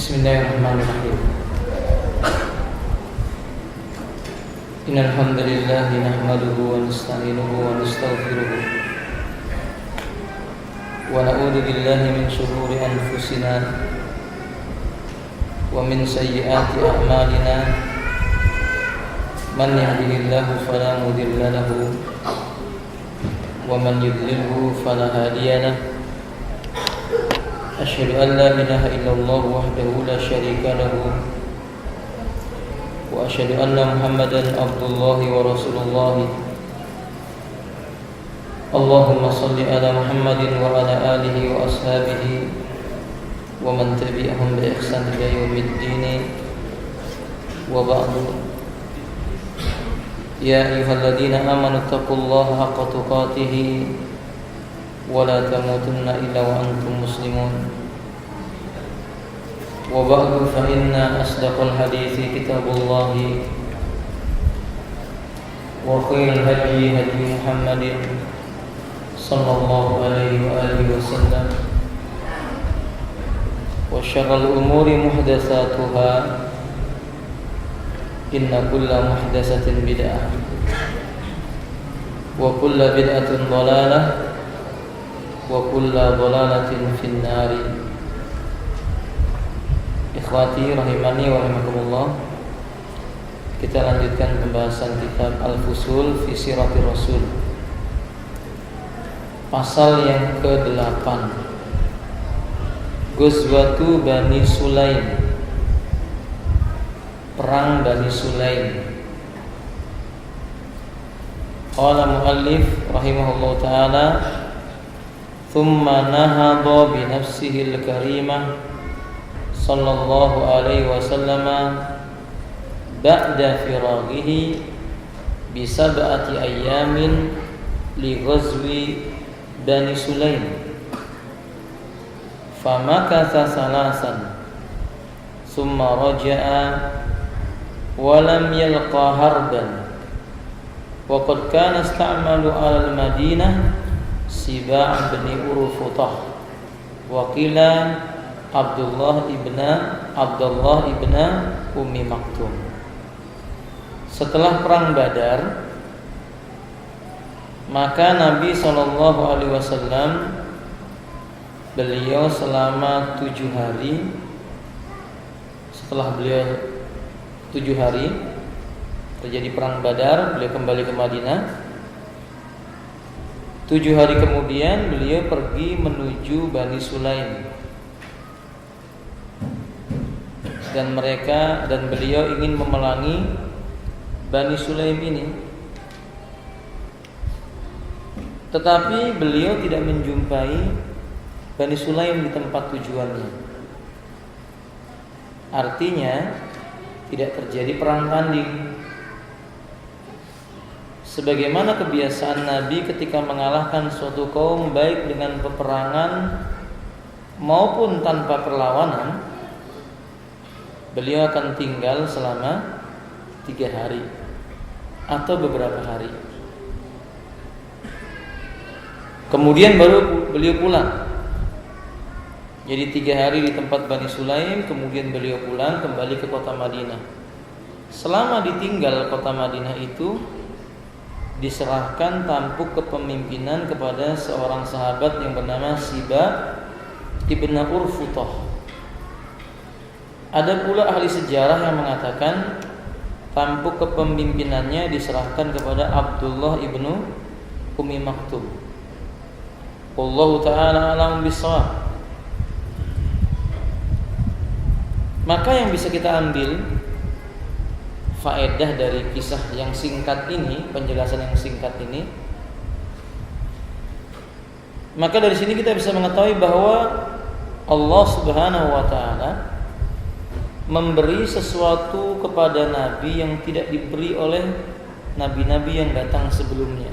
Bismillahirrahmanirrahim. Innal hamdalillah nahmaduhu wa nasta'inuhu wa nastaghfiruh wa na'udzu billahi min shururi anfusina wa min sayyiati a'malina. Man yahdihillahu fala mudilla lahu wa man yudlilhu fala hadiya lahu. Asyhadu an la ilaha illallah wahdahu la syarika lahu wa asyhadu anna Muhammadan abdullahi wa rasulullah. Allahumma shalli ala Muhammadin wa ala alihi wa ashabihi wa man tabi'ahum bi ihsan ila yaumiddin. Wa ba'du. Ya ayyuhalladzina amanu taqullaha haqqa tuqatih wa la tamutunna illa wa antum muslimun. Wa ba'du fa inna asdaqal hadithi kitabullah wa khairal hadyi hadyi Muhammadin sallallahu alaihi wa alihi wasallam wa syarrul umuri muhdatsatuha inna kulla muhdatsatin bid'ah wa kulla bid'atin dhalalah wa kulla dhalalatin finnari. Ikhwati rahimani wa rahimakumullah. Kita lanjutkan pembahasan kitab Al-Fusul fi Siratir Rasul. Pasal yang ke-8, Ghazwatu Bani Sulaim, Perang Bani Sulaim. Qala muallif rahimahullah ta'ala, thumma nahadha bi nafsihi al-karimah sallallahu alaihi wasallam ba'da firaghihi bi sab'ati ayyamin li ghazwi Bani Sulaim, famakatha salasan thumma raja'a wa lam yalqa harban wa qad kana ista'malu 'ala al-Madinah Siba' bin Urfutah wa qila Abdullah ibn Ummi Maktum. Setelah perang Badar, maka Nabi SAW beliau selama 7 hari. Setelah beliau 7 hari terjadi perang Badar, beliau kembali ke Madinah. 7 hari kemudian beliau pergi menuju Bani Sulaim, dan beliau ingin memerangi Bani Sulaim ini. Tetapi beliau tidak menjumpai Bani Sulaim di tempat tujuannya. Artinya tidak terjadi perang tanding. Sebagaimana kebiasaan Nabi ketika mengalahkan suatu kaum, baik dengan peperangan maupun tanpa perlawanan, beliau akan tinggal selama 3 hari atau beberapa hari. Kemudian baru beliau pulang. Jadi 3 hari di tempat Bani Sulaim, kemudian beliau pulang kembali ke kota Madinah. Selama ditinggal kota Madinah itu, diserahkan tampuk kepemimpinan kepada seorang sahabat yang bernama Siba' ibn Urfutah. Ada pula ahli sejarah yang mengatakan tampuk kepemimpinannya diserahkan kepada Abdullah ibn Ummi Maktum. Wallahu ta'ala a'lam bishawab. Maka yang bisa kita ambil faedah dari kisah yang singkat ini, penjelasan yang singkat ini, maka dari sini kita bisa mengetahui bahwa Allah Subhanahu wa ta'ala memberi sesuatu kepada Nabi yang tidak diberi oleh Nabi-Nabi yang datang sebelumnya.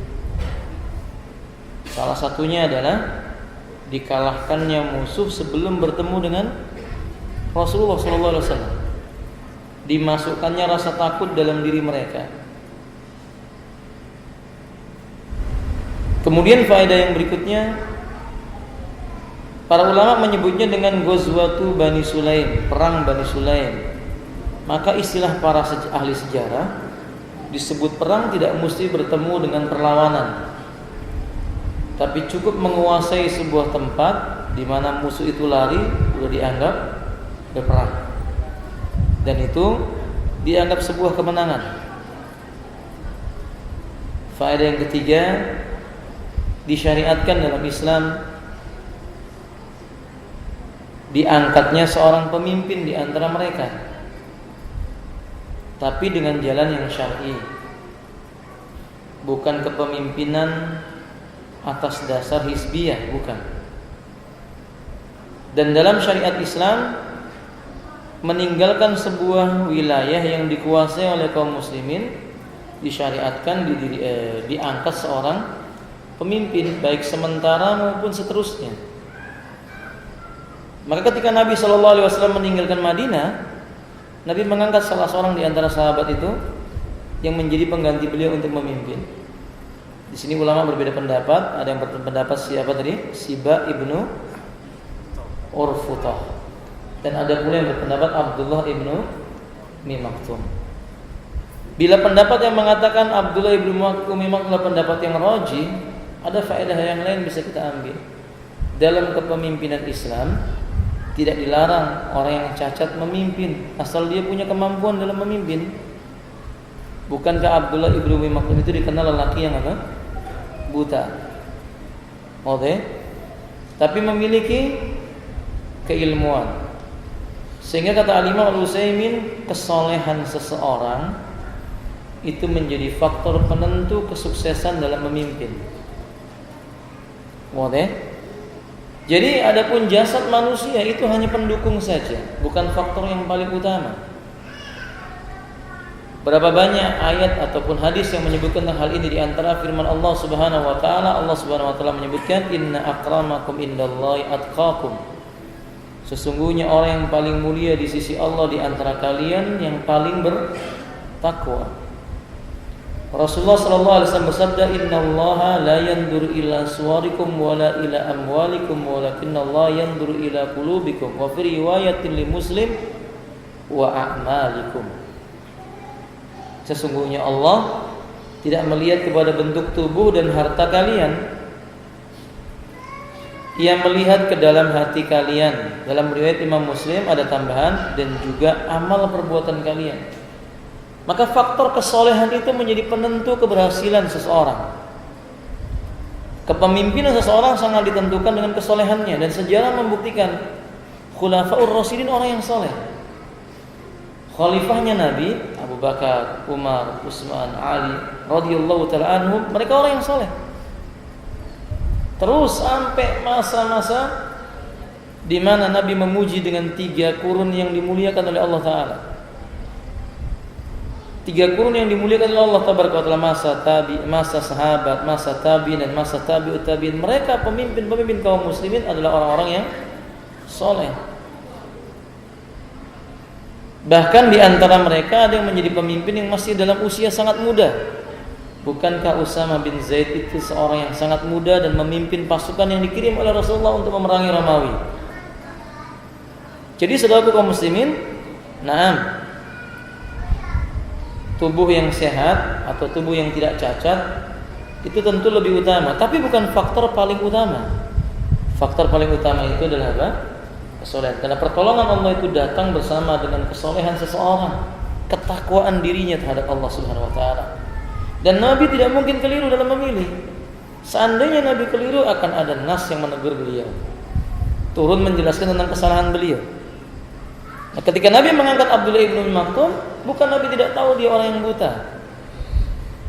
Salah satunya adalah dikalahkannya musuh sebelum bertemu dengan Rasulullah SAW. Dimasukkannya rasa takut dalam diri mereka. Kemudian faedah yang berikutnya, Para ulama menyebutnya dengan Ghazwatu Bani Sulaim, perang Bani Sulaim. Maka istilah para ahli sejarah, disebut perang tidak mesti bertemu dengan perlawanan, tapi cukup menguasai sebuah tempat di mana musuh itu lari, sudah dianggap berperang, dan itu dianggap sebuah kemenangan. Faedah yang ketiga, disyariatkan dalam Islam diangkatnya seorang pemimpin di antara mereka, tapi dengan jalan yang syar'i, bukan kepemimpinan atas dasar hizbiyah, bukan. Dan dalam syariat Islam, meninggalkan sebuah wilayah yang dikuasai oleh kaum muslimin disyariatkan diangkat seorang pemimpin, baik sementara maupun seterusnya. Maka ketika Nabi SAW meninggalkan Madinah, Nabi mengangkat salah seorang di antara sahabat itu yang menjadi pengganti beliau untuk memimpin. Di sini ulama berbeda pendapat. Ada yang berpendapat siapa tadi? Siba ibnu Urfutah. Dan ada pula yang berpendapat Abdullah ibnu Umi Maktum. Bila pendapat yang mengatakan Abdullah ibnu Umi Maktum adalah pendapat yang rajih, ada faedah yang lain bisa kita ambil. Dalam kepemimpinan Islam, tidak dilarang orang yang cacat memimpin asal dia punya kemampuan dalam memimpin. Bukankah Abdullah ibnu Umi Maktum itu dikenal lelaki yang apa? Buta. Oke. Tapi memiliki keilmuan. Sehingga kata Al-Imam Al-Utsaimin, kesolehan seseorang itu menjadi faktor penentu kesuksesan dalam memimpin. Oke. Jadi adapun jasad manusia itu hanya pendukung saja, bukan faktor yang paling utama. Berapa banyak ayat ataupun hadis yang menyebutkan tentang hal ini, di antara firman Allah Subhanahu wa taala. Allah Subhanahu wa taala menyebutkan, "Inna akramakum indallahi atqakum." Sesungguhnya orang yang paling mulia di sisi Allah di antara kalian yang paling bertakwa. Rasulullah sallallahu alaihi wasallam bersabda, "Innallaha la yanzuru ila suwarikum wala ila amwalikum walakinallaha yanzuru ila qulubikum." Wa fi riwayatin li Muslim, "wa a'malikum." Sesungguhnya Allah tidak melihat kepada bentuk tubuh dan harta kalian. Ia melihat ke dalam hati kalian. Dalam riwayat Imam Muslim ada tambahan, dan juga amal perbuatan kalian. Maka faktor kesolehan itu menjadi penentu keberhasilan seseorang. Kepemimpinan seseorang sangat ditentukan dengan kesolehannya, dan sejarah membuktikan Khulafaur Rasyidin orang yang soleh. Khalifahnya Nabi Abu Bakar, Umar, Utsman, Ali radhiyallahu taala anhum, mereka orang yang soleh. Terus sampai masa-masa di mana Nabi memuji dengan 3 kurun yang dimuliakan oleh Allah Taala. 3 kurun yang dimuliakan oleh Allah Tabaraka wa taala, masa sahabat, masa tabi'in, dan masa tabi'ut tabi'in. Mereka pemimpin kaum muslimin adalah orang-orang yang soleh. Bahkan di antara mereka ada yang menjadi pemimpin yang masih dalam usia sangat muda. Bukankah Usama bin Zaid itu seorang yang sangat muda dan memimpin pasukan yang dikirim oleh Rasulullah untuk memerangi Romawi? Jadi saudaraku kaum muslimin, tubuh yang sehat atau tubuh yang tidak cacat itu tentu lebih utama, tapi bukan faktor paling utama. Faktor paling utama itu adalah apa? Kesolehan. Karena pertolongan Allah itu datang bersama dengan kesolehan seseorang, ketakwaan dirinya terhadap Allah Subhanahu wa taala. Dan Nabi tidak mungkin keliru dalam memilih. Seandainya Nabi keliru, akan ada nas yang menegur beliau, turun menjelaskan tentang kesalahan beliau. Nah, ketika Nabi mengangkat Abdullah ibnu Maktum, bukan Nabi tidak tahu dia orang yang buta.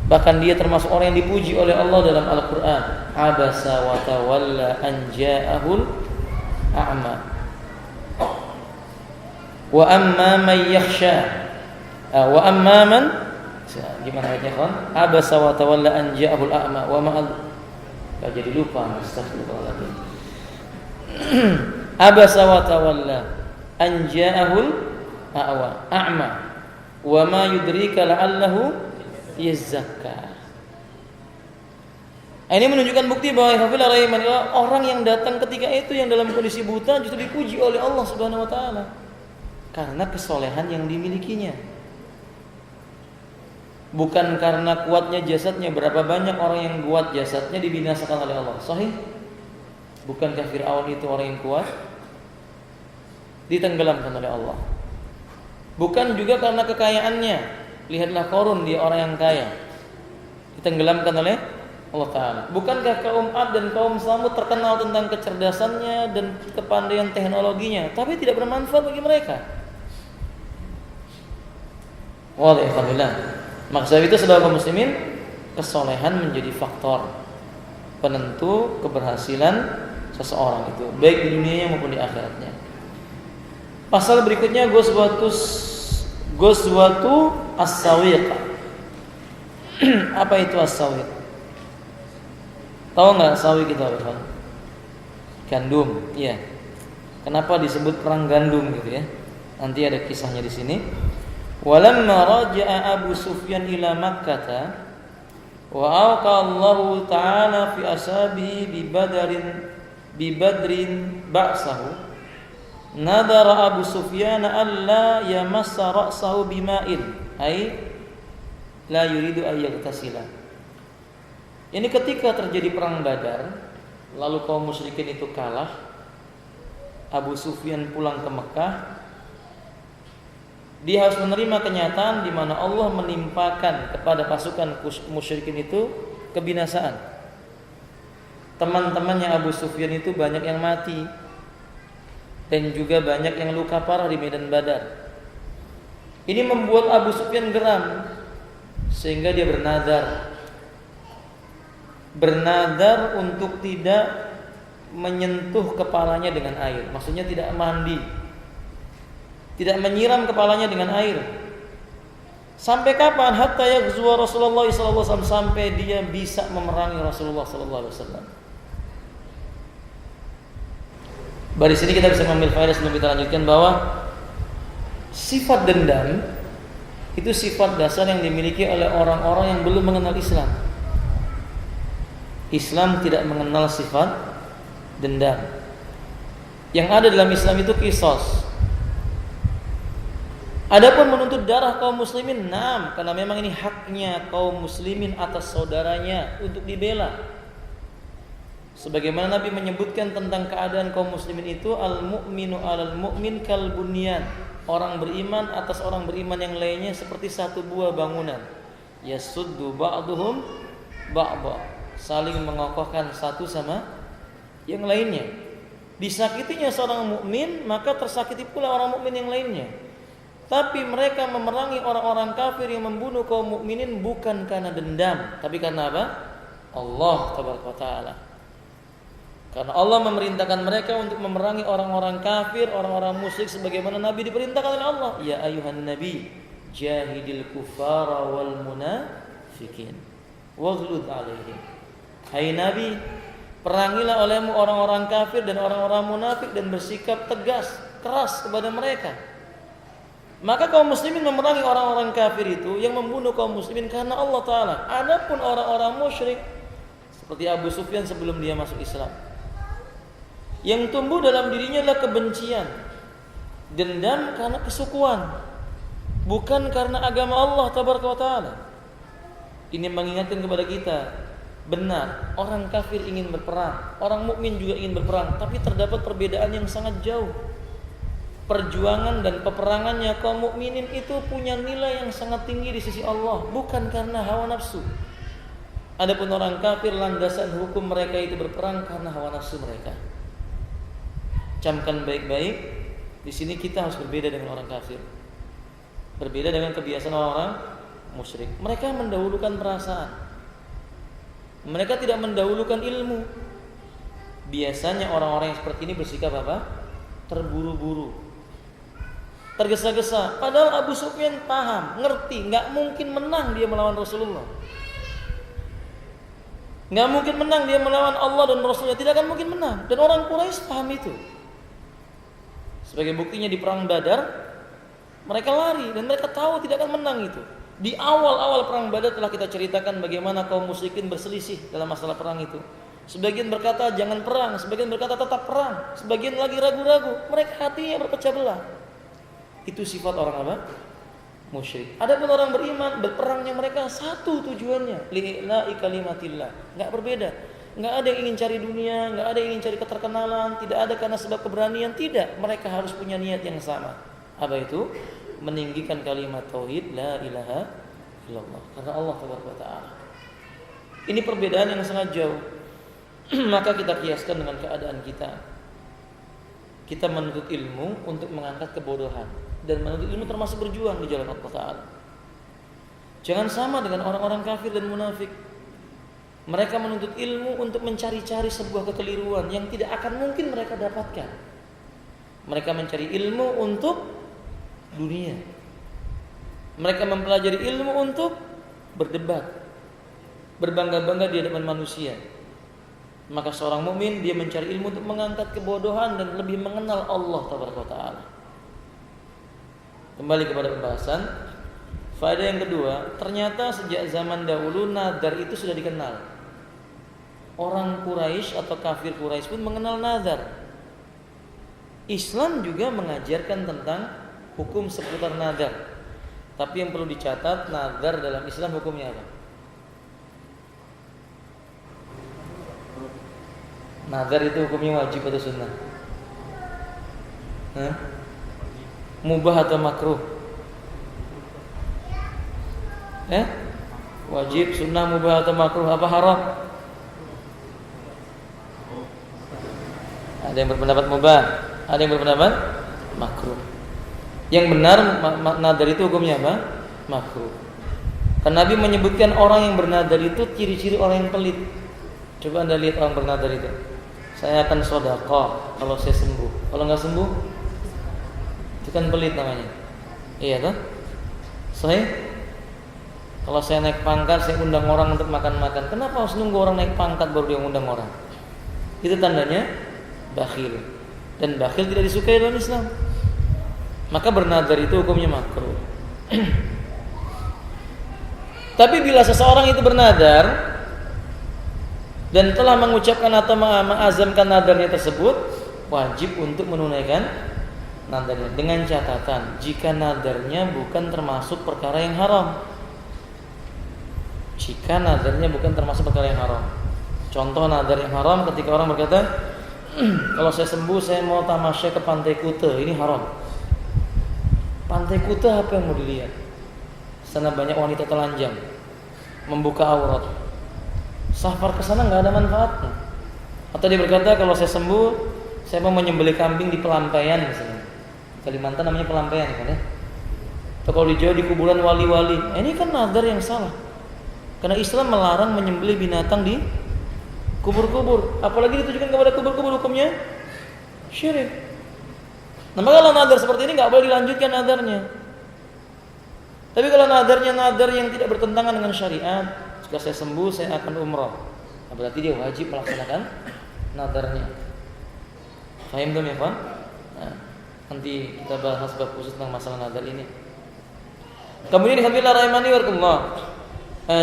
Bahkan dia termasuk orang yang dipuji oleh Allah dalam Al-Quran. Abasa wa tawalla an ja'ahul a'ma. Wa amma man yakhsha. Wa amma man, gimana ayatnya kawan? Abasa wa tawalla an ja'ahul a'ma wa ma'al. Jadi lupa. Astagfirullahaladzim. Abasa wa tawalla an ja'ahul a'ma wa ma yudrika la'allahu yazakka. Ini menunjukkan bukti bahwa orang yang datang ketika itu yang dalam kondisi buta justru dipuji oleh Allah Subhanahu wa taala karena kesolehan yang dimilikinya. Bukan karena kuatnya jasadnya. Berapa banyak orang yang kuat jasadnya dibinasakan oleh Allah. Sahih? Bukankah Fir'aun itu orang yang kuat? Ditenggelamkan oleh Allah. Bukan juga karena kekayaannya. Lihatlah Qarun, dia orang yang kaya. Ditenggelamkan oleh Allah Ta'ala. Bukankah kaum Ad dan kaum Samud terkenal tentang kecerdasannya dan kepandaian teknologinya, tapi tidak bermanfaat bagi mereka? Walhamdulillah. Maksud itu saudara kaum muslimin, kesolehan menjadi faktor penentu keberhasilan seseorang itu, baik di dunianya maupun di akhiratnya. Pasal berikutnya Ghazwatu As-Sawiq. Apa itu As-Sawiq? Tahu nggak Sawiq itu apa? Gandum, iya. Kenapa disebut perang gandum gitu ya? Nanti ada kisahnya di sini. Walamma raja'a Abu Sufyan ila Makkah wa alqa Allahu ta'ala fi ashabihi bi badrin ba'sahu nadara Abu Sufyan alla yamassa ra'sahu bima'in ay la yuridu ay yaghtasila. Ini ketika terjadi perang Badar, lalu kaum musyrikin itu kalah, Abu Sufyan pulang ke Mekah. Dia harus menerima kenyataan di mana Allah menimpakan kepada pasukan musyrikin itu kebinasaan. Teman-temannya Abu Sufyan itu banyak yang mati dan juga banyak yang luka parah di medan Badar. Ini membuat Abu Sufyan geram sehingga dia bernadar untuk tidak menyentuh kepalanya dengan air. Maksudnya tidak mandi, tidak menyiram kepalanya dengan air. Sampai kapan? Hatta yaghzuwa Rasulullah sallallahu alaihi wasallam, sampai dia bisa memerangi Rasulullah sallallahu alaihi wasallam. Dari sini kita bisa mengambil faedah sebelum kita lanjutkan bahwa sifat dendam itu sifat dasar yang dimiliki oleh orang-orang yang belum mengenal Islam. Islam tidak mengenal sifat dendam. Yang ada dalam Islam itu qisas. Adapun menuntut darah kaum muslimin, karena memang ini haknya kaum muslimin atas saudaranya untuk dibela. Sebagaimana Nabi menyebutkan tentang keadaan kaum muslimin itu, al-mu'minu 'alal mu'min kal bunyan. Orang beriman atas orang beriman yang lainnya seperti satu buah bangunan. Yasuddu ba'duhum ba'da. Saling mengokohkan satu sama yang lainnya. Disakitinya seorang mukmin, maka tersakiti pula orang mukmin yang lainnya. Tapi mereka memerangi orang-orang kafir yang membunuh kaum mukminin bukan karena dendam, tapi karena apa? Allah Taala. Karena Allah memerintahkan mereka untuk memerangi orang-orang kafir, orang-orang musyrik sebagaimana Nabi diperintahkan oleh Allah. Ya ayuhan nabi, jahidil kuffara wal munafikin waghlud alaihim. Hai Nabi, perangilah olehmu orang-orang kafir dan orang-orang munafik dan bersikap tegas, keras kepada mereka. Maka kaum muslimin memerangi orang-orang kafir itu yang membunuh kaum muslimin karena Allah Ta'ala. Adapun orang-orang musyrik seperti Abu Sufyan sebelum dia masuk Islam, yang tumbuh dalam dirinya adalah kebencian, dendam karena kesukuan, bukan karena agama Allah Ta'ala. Ini mengingatkan kepada kita, benar, orang kafir ingin berperang, orang mukmin juga ingin berperang, tapi terdapat perbedaan yang sangat jauh. Perjuangan dan peperangannya kaum mukminin itu punya nilai yang sangat tinggi di sisi Allah, bukan karena hawa nafsu. Adapun orang kafir, landasan hukum mereka itu berperang karena hawa nafsu mereka. Camkan baik-baik, di sini kita harus berbeda dengan orang kafir. Berbeda dengan kebiasaan orang musyrik. Mereka mendahulukan perasaan. Mereka tidak mendahulukan ilmu. Biasanya orang-orang yang seperti ini bersikap apa? Terburu-buru, tergesa-gesa. Padahal Abu Sufyan paham, ngerti, nggak mungkin menang dia melawan Rasulullah. Nggak mungkin menang dia melawan Allah dan Rasulnya, tidak akan mungkin menang. Dan orang Quraisy paham itu. Sebagai buktinya di perang Badar, mereka lari dan mereka tahu tidak akan menang itu. Di awal-awal perang Badar telah kita ceritakan bagaimana kaum musyrikin berselisih dalam masalah perang itu. Sebagian berkata jangan perang, sebagian berkata tetap perang, sebagian lagi ragu-ragu. Mereka hatinya berpecah belah. Itu sifat orang apa? Musyrik. Adapun orang beriman, berperangnya mereka satu tujuannya, li'ila'i kalimatillah. Enggak berbeda. Enggak ada yang ingin cari dunia, enggak ada yang ingin cari keterkenalan, tidak ada karena sebab keberanian, tidak. Mereka harus punya niat yang sama. Apa itu? Meninggikan kalimat tauhid la ilaha illallah karena Allah Taala. Ini perbedaan yang sangat jauh. Maka kita kiaskan dengan keadaan kita. Kita menuntut ilmu untuk mengangkat kebodohan, dan menuntut ilmu termasuk berjuang di jalan Allah Taala. Jangan sama dengan orang-orang kafir dan munafik. Mereka menuntut ilmu untuk mencari-cari sebuah kekeliruan yang tidak akan mungkin mereka dapatkan. Mereka mencari ilmu untuk dunia. Mereka mempelajari ilmu untuk berdebat, berbangga-bangga di hadapan manusia. Maka seorang mukmin dia mencari ilmu untuk mengangkat kebodohan dan lebih mengenal Allah Taala. Kembali kepada pembahasan. Faedah yang kedua, ternyata sejak zaman dahulu nadar itu sudah dikenal. Orang Quraisy atau kafir Quraisy pun mengenal nadar. Islam juga mengajarkan tentang hukum seputar nadar. Tapi yang perlu dicatat, nadar dalam Islam hukumnya apa? Nadar itu hukumnya wajib atau sunnah? Mubah atau makruh? Wajib, sunnah, mubah atau makruh? Apa haram? Ada yang berpendapat mubah, ada yang berpendapat makruh. Yang benar nadar itu hukumnya apa? Makruh. Karena Nabi menyebutkan orang yang bernadar itu ciri-ciri orang yang pelit. Coba Anda lihat orang bernadar itu. Saya akan sedekah kalau saya sembuh. Kalau nggak sembuh, itu kan pelit namanya. Iya kan? Kalau saya naik pangkat, saya undang orang untuk makan-makan. Kenapa harus nunggu orang naik pangkat baru dia undang orang? Itu tandanya bakhil. Dan bakhil tidak disukai dalam Islam. Maka bernadar itu hukumnya makruh. Tapi bila seseorang itu bernadar dan telah mengucapkan atau mengazamkan nadarnya tersebut, wajib untuk menunaikan nadarnya dengan catatan jika nadarnya bukan termasuk perkara yang haram. Jika nadarnya bukan termasuk perkara yang haram. Contoh nadar yang haram ketika orang berkata, kalau saya sembuh saya mau tamasya ke Pantai Kuta, ini haram. Pantai Kuta apa yang mau dilihat? Sana banyak wanita telanjang, membuka aurat. Safar ke sana nggak ada manfaatnya. Atau dia berkata kalau saya sembuh, saya mau menyembelih kambing di Pelampaian misalnya. Kalimantan namanya Pelampaian kan ya. Atau kalau di Jawa di kuburan wali-wali. Ini kan nadar yang salah. Karena Islam melarang menyembelih binatang di kubur-kubur. Apalagi ditujukan kepada kubur-kubur, hukumnya syirik. Nah, maka kalau nadar seperti ini nggak boleh dilanjutkan nadarnya. Tapi kalau nadarnya nadar yang tidak bertentangan dengan syariat, jika saya sembuh saya akan umrah, nah, berarti dia wajib melaksanakan nadarnya. Faham belum ya Pak? Nah, nanti kita bahas bab khusus tentang masalah nadar ini. Kemudian alhamdulillah rahimani warahmatullah.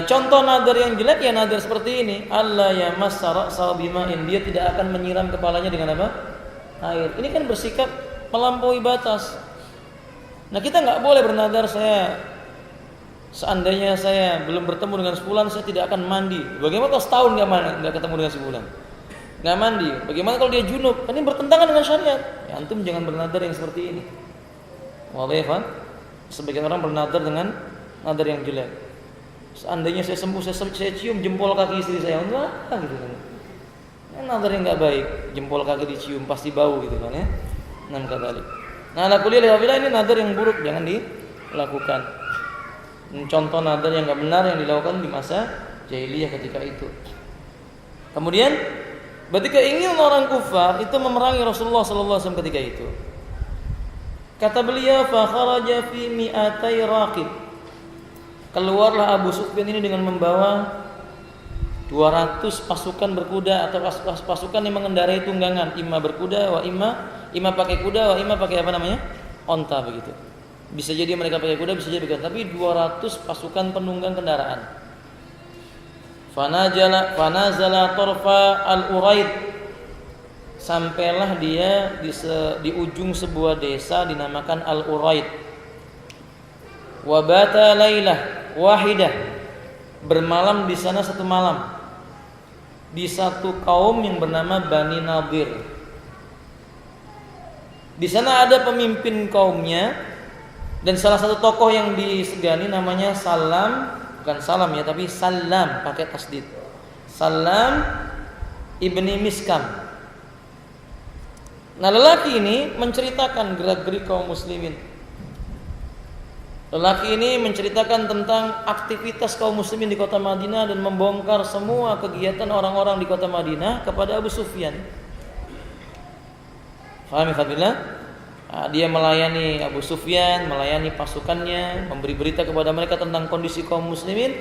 Contoh nadar yang jelek ya nadar seperti ini. Allah ya masara salbima'in, dia tidak akan menyiram kepalanya dengan apa? Air. Ini kan bersikap melampaui batas. Nah kita nggak boleh bernadar seandainya saya belum bertemu dengan sebulan saya tidak akan mandi. Bagaimana kalau setahun nggak ketemu dengan sebulan? Nggak mandi. Bagaimana kalau dia junub? Ini bertentangan dengan syariat. Ya, antum jangan bernadar yang seperti ini. Wallahi kan? Sebagian orang bernadar dengan nadar yang jelek. Seandainya saya sembuh, saya cium jempol kaki istri saya, enggak gitu kan. Nah, nadar yang nggak baik, jempol kaki dicium pasti bau gitu kan ya. Nah kata Ali. Nah, ala kulli hal ini nadar yang buruk, jangan dilakukan. Contoh nadar yang nggak benar yang dilakukan di masa jahiliyah ketika itu. Kemudian, berarti keinginan orang kufar itu memerangi Rasulullah SAW ketika itu. Kata beliau, fa kharaja fi mi'atai raqib. Keluarlah Abu Sufyan ini dengan membawa 200 pasukan berkuda atau pasukan yang mengendarai tunggangan, imma berkuda wa imma pakai kuda wa imma pakai apa namanya? Onta begitu. Bisa jadi mereka pakai kuda, bisa jadi pakai, tapi 200 pasukan penunggang kendaraan. Fanazala torfa al-Uraid, sampailah dia di ujung sebuah desa dinamakan Al-Uraid. Wabata lailah wahidah, bermalam di sana satu malam di satu kaum yang bernama Bani Nadir. Di sana ada pemimpin kaumnya dan salah satu tokoh yang disegani namanya Salam, bukan Salam ya, tapi Salam pakai tasdid. Salam ibni Miskam. Nah, lelaki ini menceritakan gerak-gerik kaum muslimin. Lelaki ini menceritakan tentang aktivitas kaum muslimin di kota Madinah dan membongkar semua kegiatan orang-orang di kota Madinah kepada Abu Sufyan. Faham ya? Dia melayani Abu Sufyan, melayani pasukannya, memberi berita kepada mereka tentang kondisi kaum muslimin.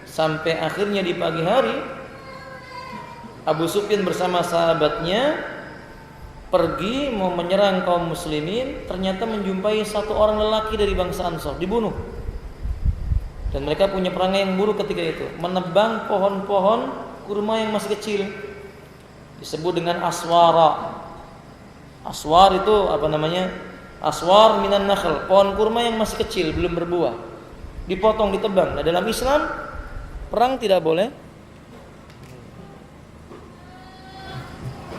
Sampai akhirnya di pagi hari Abu Sufyan bersama sahabatnya pergi mau menyerang kaum muslimin, ternyata menjumpai satu orang lelaki dari bangsa Ansor dibunuh. Dan mereka punya perangai yang buruk ketika itu, menebang pohon-pohon kurma yang masih kecil, disebut dengan aswara. Aswar itu apa namanya? Aswar minan nakhl, pohon kurma yang masih kecil belum berbuah, dipotong, ditebang. Nah, dalam Islam perang tidak boleh.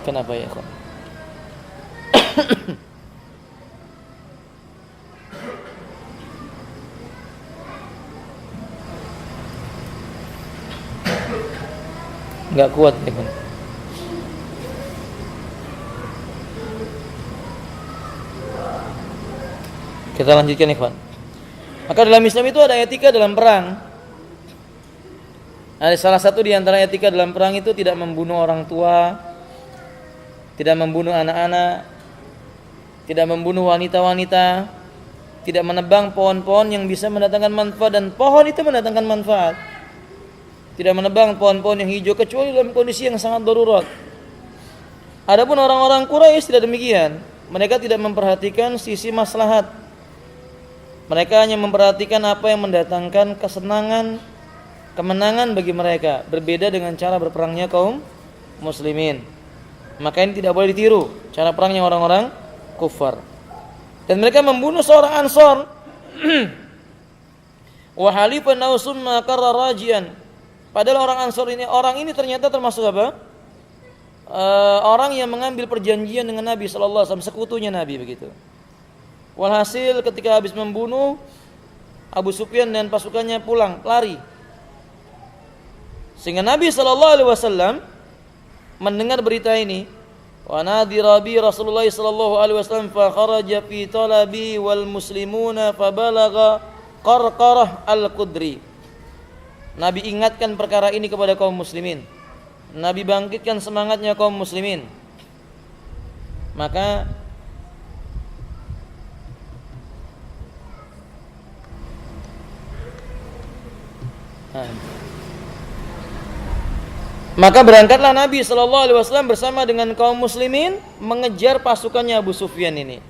Kenapa ya, kok? Nggak kuat ya, kan? Kita lanjutkan, ikhwan. Maka dalam Islam itu ada etika dalam perang. Ada salah satu di antara etika dalam perang itu tidak membunuh orang tua, tidak membunuh anak-anak, tidak membunuh wanita-wanita, tidak menebang pohon-pohon yang bisa mendatangkan manfaat, dan pohon itu mendatangkan manfaat. Tidak menebang pohon-pohon yang hijau kecuali dalam kondisi yang sangat darurat. Adapun orang-orang Quraisy tidak demikian. Mereka tidak memperhatikan sisi maslahat. Mereka hanya memperhatikan apa yang mendatangkan kesenangan, kemenangan bagi mereka. Berbeda dengan cara berperangnya kaum muslimin. Maka ini tidak boleh ditiru cara perangnya orang-orang kufar. Dan mereka membunuh seorang Ansor. Wa halifan aw summa qarra rajian. Padahal orang ini ternyata termasuk apa? Orang yang mengambil perjanjian dengan Nabi sallallahu alaihi wasallam, sekutunya Nabi begitu. Walhasil ketika habis membunuh, Abu Sufyan dan pasukannya pulang, lari. Sehingga Nabi SAW mendengar berita ini. Wa nadira bi Rasulullah SAW fa kharaja fi talabi wal muslimuna fa balagha qarqarah al-Qudri. Nabi ingatkan perkara ini kepada kaum muslimin. Nabi bangkitkan semangatnya kaum muslimin. Maka berangkatlah Nabi SAW bersama dengan kaum muslimin mengejar pasukannya Abu Sufyan ini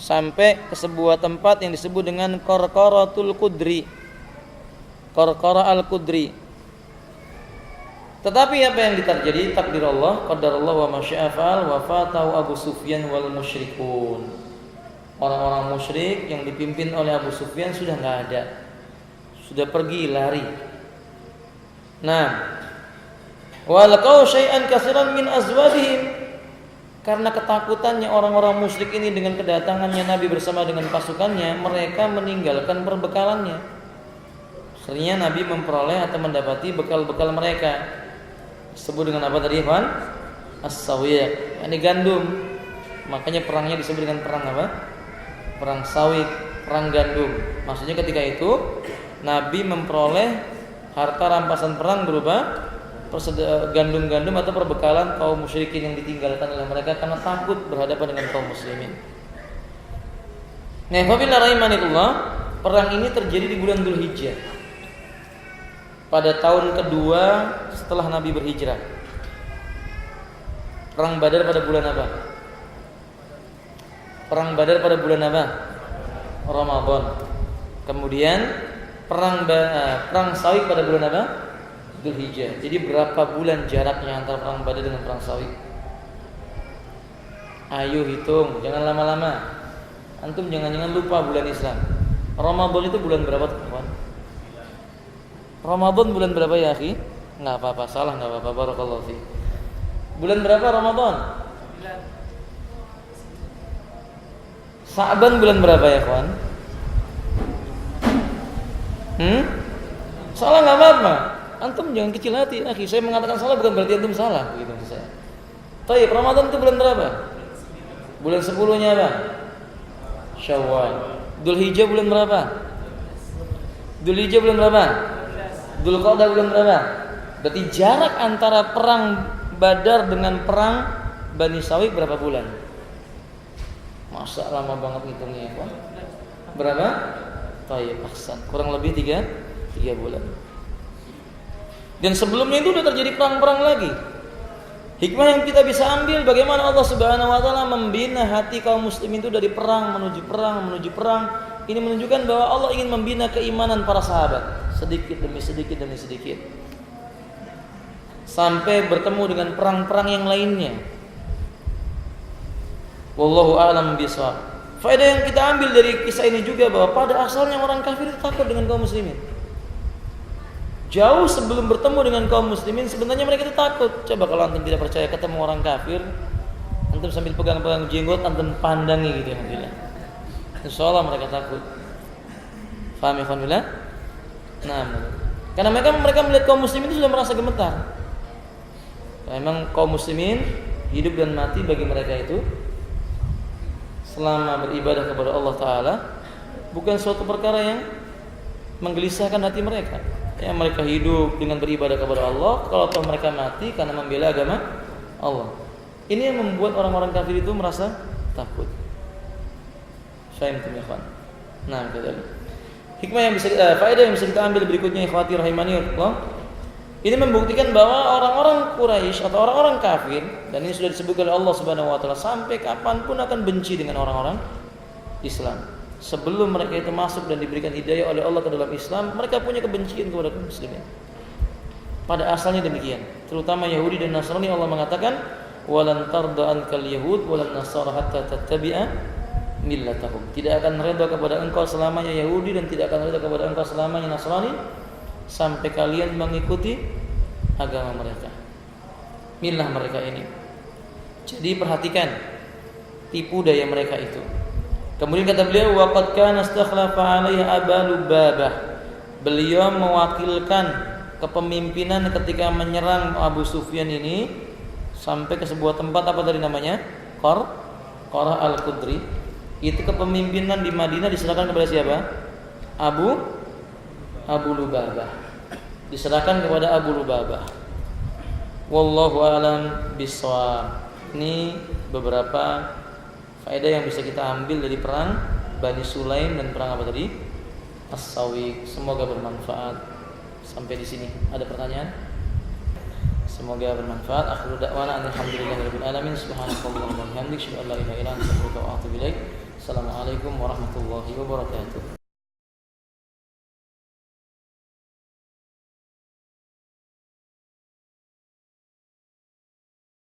sampai ke sebuah tempat yang disebut dengan Qarqaratul Qudri, Qarqara al-Qudri. Tetapi apa yang terjadi? Takdir Allah, qadarullah wa masya'a fa'al, wa fatau Abu Sufyan wal musyrikun. Orang-orang musyrik yang dipimpin oleh Abu Sufyan sudah enggak ada. Sudah pergi, lari. Nah, walaqau syai'an katsiran min azwadihim, karena ketakutannya orang-orang musyrik ini dengan kedatangannya Nabi bersama dengan pasukannya, mereka meninggalkan perbekalannya. Seringnya Nabi memperoleh atau mendapati bekal-bekal mereka. Disebut dengan apa tadi, Ikhwan? As-sawiq, yakni gandum. Makanya perangnya disebut dengan perang apa? Perang sawiq, perang gandum. Maksudnya ketika itu Nabi memperoleh harta rampasan perang berupa gandum-gandum atau perbekalan kaum musyrikin yang ditinggalkan oleh mereka karena takut berhadapan dengan kaum muslimin. Nah, wabillahi rahimanillah, perang ini terjadi di bulan Dzulhijjah, pada tahun kedua setelah Nabi berhijrah. Perang Badar pada bulan apa? Perang Badar pada bulan apa? Ramadan. Kemudian perang Sawi pada bulan apa? Dzulhijjah. Jadi berapa bulan jaraknya antara perang Badar dengan perang Sawi? Ayo hitung, jangan lama-lama. Antum jangan lupa bulan Islam. Ramadan itu bulan berapa, teman? Ramadan bulan berapa ya, akhi? Enggak apa-apa, salah enggak apa-apa, barakallahu fi. Bulan berapa Ramadan? Sa'ban bulan berapa ya, kawan? Salah enggak apa-apa. Antum jangan kecil hati, akhi. Saya mengatakan salah bukan berarti antum salah, begitu maksud saya. Baik, Ramadan itu bulan berapa? Bulan 10-nya apa? Syawal. Dzulhijjah bulan berapa? Dzulhijjah bulan berapa? Dzulqa'dah bulan berapa? Berarti jarak antara perang Badar dengan perang Bani Sawi berapa bulan? Masa lama banget ngitungnya, Pak? Berapa? Tayyib, ahsan. Kurang lebih 3 bulan. Dan sebelumnya itu sudah terjadi perang-perang lagi. Hikmah yang kita bisa ambil bagaimana Allah Subhanahu wa taala membina hati kaum muslimin itu dari perang menuju perang. Ini menunjukkan bahwa Allah ingin membina keimanan para sahabat sedikit demi sedikit. Sampai bertemu dengan perang-perang yang lainnya. Wallahu a'lam bishawab. Faedah yang kita ambil dari kisah ini juga bahwa pada asalnya orang kafir itu takut dengan kaum muslimin. Jauh sebelum bertemu dengan kaum muslimin sebenarnya mereka itu takut. Coba kalau antum tidak percaya ketemu orang kafir, antum sambil pegang-pegang jenggot, antum pandangi gitu, alhamdulillah. Insyaallah mereka takut. Paham ya, alhamdulillah? Nah, karena mereka melihat kaum muslimin itu sudah merasa gemetar. Memang kaum muslimin hidup dan mati bagi mereka itu selama beribadah kepada Allah Ta'ala bukan suatu perkara yang menggelisahkan hati mereka. Ya, mereka hidup dengan beribadah kepada Allah. Kalau toh mereka mati karena membela agama Allah. Ini yang membuat orang-orang kafir itu merasa takut. Fahimtum ya kawan? Nah, hikmah yang bisa faedah yang bisa kita ambil berikutnya, ikhwati rahimani Allah. Ini membuktikan bahwa orang-orang Quraisy atau orang-orang kafir, dan ini sudah disebutkan oleh Allah Subhanahu wa taala, sampai kapanpun akan benci dengan orang-orang Islam. Sebelum mereka itu masuk dan diberikan hidayah oleh Allah ke dalam Islam, mereka punya kebencian kepada kaum muslimin. Pada asalnya demikian. Terutama Yahudi dan Nasrani, Allah mengatakan, "Walan tarda ankal yahud walan nasara hatta tattabi'a millatahum." Tidak akan redha kepada engkau selamanya Yahudi dan tidak akan redha kepada engkau selamanya Nasrani sampai kalian mengikuti agama mereka, milah mereka ini. Jadi perhatikan tipu daya mereka itu. Kemudian kata beliau, waqad kana istakhlafa 'alaihi Aba Lubabah. Beliau mewakilkan kepemimpinan ketika menyerang Abu Sufyan ini sampai ke sebuah tempat, apa tadi namanya? Qara Al-Qudri. Itu kepemimpinan di Madinah diserahkan kepada siapa? Abu Lubabah. Diserahkan kepada Abu Lubabah. Wallahu a'lam bishawab. Ini beberapa faedah yang bisa kita ambil dari perang Bani Sulaim dan perang apa tadi? As-Sawiq. Semoga bermanfaat. Sampai di sini. Ada pertanyaan? Semoga bermanfaat. Akhiru da'wana alhamdulillahirabbil alamin. Subhanakallahumma wa bihamdika asyhadu an la ilaha illa anta astaghfiruka wa atubu ilaik. Assalamualaikum warahmatullahi wabarakatuh.